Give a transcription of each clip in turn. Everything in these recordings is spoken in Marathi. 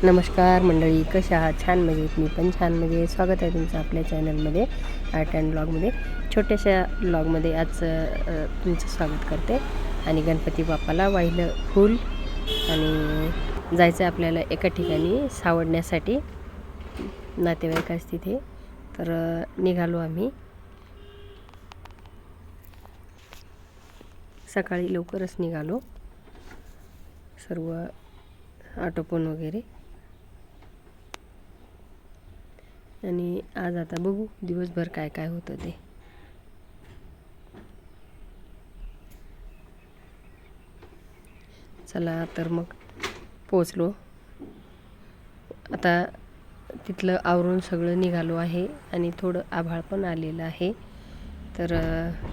नमस्कार मंडळी, कशा आहात? छान मजेत. मी पण छान मजेत. स्वागत आहे तुमचं आपल्या चॅनलमध्ये आर्ट अँड ब्लॉगमध्ये. छोट्याशा ब्लॉगमध्ये आज तुमचं स्वागत करते. आणि गणपती बाप्पाला वाहिलं फूल आणि जायचं आपल्याला एका ठिकाणी सावडण्यासाठी, नातेवाईकाच तिथे. तर निघालो आम्ही सकाळी लवकरच निघालो, सर्व आटोपण वगैरे. आणि आज आता बघू दिवसभर काय काय होतं ते. चला तर मग पोचलो आता. तिथलं आवरून सगळं निघालो आहे आणि थोडं आभाळ पण आलेलं आहे. तर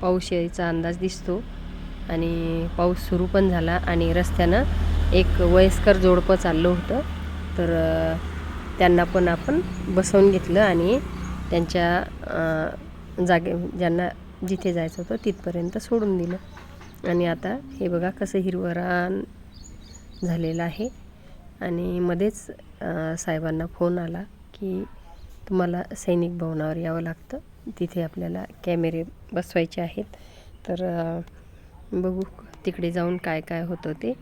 पाऊस यायचा अंदाज दिसतो आणि पाऊस सुरू पण झाला. आणि रस्त्यानं एक वयस्कर जोडपं चाललं होतं, तर त्यांना पण आपण बसवून घेतलं आणि त्यांच्या ज्यांना जिथे जायचं होतं तिथपर्यंत सोडून दिलं. आणि आता हे बघा कसं हिरवरान झालेलं आहे. आणि मध्येच साहेबांना फोन आला की तुम्हाला सैनिक भवनावर यावं लागतं, तिथे आपल्याला कॅमेरे बसवायचे आहेत. तर बघू तिकडे जाऊन काय काय होतं ते.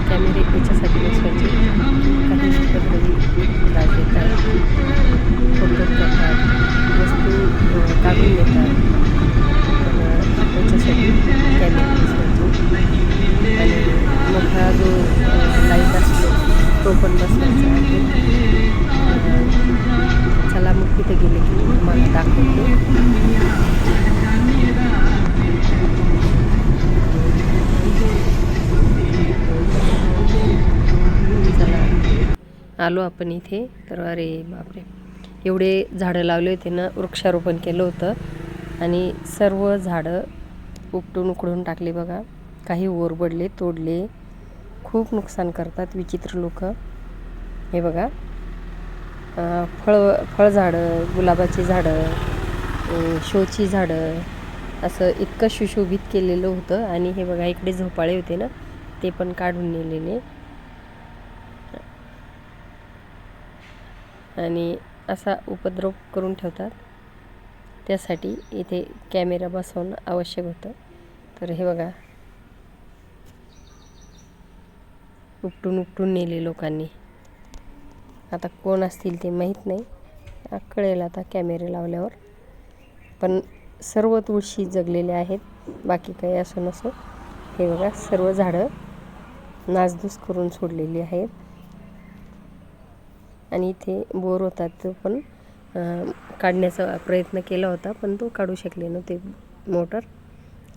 कॅमेरे याच्यासाठी बसवायचे, काही पद्धती त्रास देतात, फोटो करतात, वस्तू काढून देतात. तर याच्यासाठी कॅमेरे बसवायचे. आणि मोठा जो लाईट असतो तो पण बसवायचा आहे. चला मग तिथे गेले की तुम्हाला दाखवते. आलो आपण इथे. तर अरे बापरे, एवढे झाडं लावले होते ना, वृक्षारोपण केलं होतं आणि सर्व झाडं उपटून उकडून टाकले बघा. काही ओरबडले, तोडले. खूप नुकसान करतात विचित्र लोक. हे बघा, फळझाडं, गुलाबाची झाडं, शोची झाडं, असं इतकं सुशोभित केलेलं होतं. आणि हे बघा इकडे झोपाळे होते ना, ते पण काढून नेलेले. आणि असा उपद्रव करून ठेवतात, त्यासाठी इथे कॅमेरा बसवणं आवश्यक होतं. तर हे बघा उपटून नेले लोकांनी. आता कोण असतील ते माहीत नाही, कळेल आता कॅमेरे लावल्यावर. पण सर्व तुळशी जगलेल्या आहेत, बाकी काही असो नसो. हे बघा सर्व झाडं नासधूस करून सोडलेली आहेत. आणि इथे बोर होता, तो पण काढण्याचा प्रयत्न केला होता, पण तो काढू शकले नव्हते मोटर.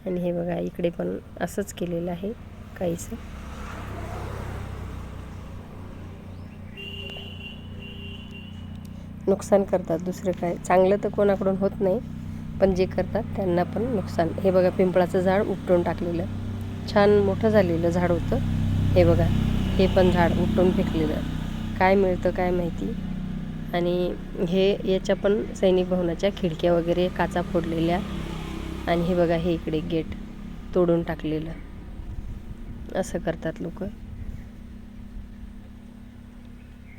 आणि हे बघा इकडे पण असंच केलेलं आहे काहीसं. नुकसान करतात, दुसरं काय. चांगलं तर कोणाकडून होत नाही, पण जे करतात त्यांना पण नुकसान. हे बघा पिंपळाचं झाड उपटून टाकलेलं, छान मोठं झालेलं झाड होतं. हे बघा हे पण झाड उपटून फेकलेलं. काय मिळतं काय माहिती. आणि हे याच्या पण सैनिक भवनाच्या खिडक्या वगैरे काचा फोडलेल्या. आणि हे बघा हे इकडे गेट तोडून टाकलेलं. असं करतात लोक.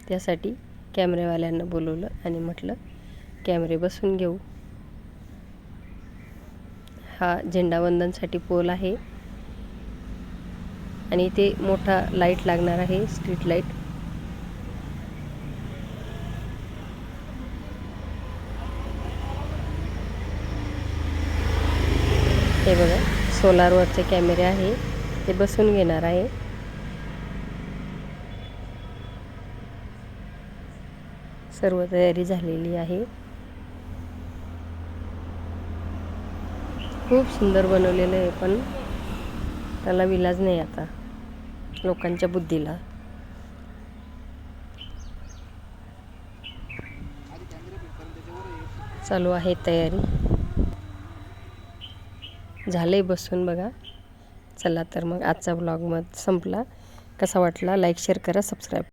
त्यासाठी कॅमेरेवाल्यांना बोलवलं आणि म्हटलं कॅमेरे बसून घेऊ. हा झेंडावंदनसाठी पोल आहे आणि इथे मोठा लाईट लागणार आहे, स्ट्रीट लाईट. हे बघा सोलारवरचे कॅमेरे आहे, ते बसून घेणार आहे. सर्व तयारी झालेली आहे. खूप सुंदर बनवलेलं आहे, पण त्याला विलाज नाही आता लोकांच्या बुद्धीला. चालू आहे तयारी, झाले बसून बघा. चला तर मग आजचा ब्लॉग संपला. कसा वाटला लाईक शेअर करा, सबस्क्राईब.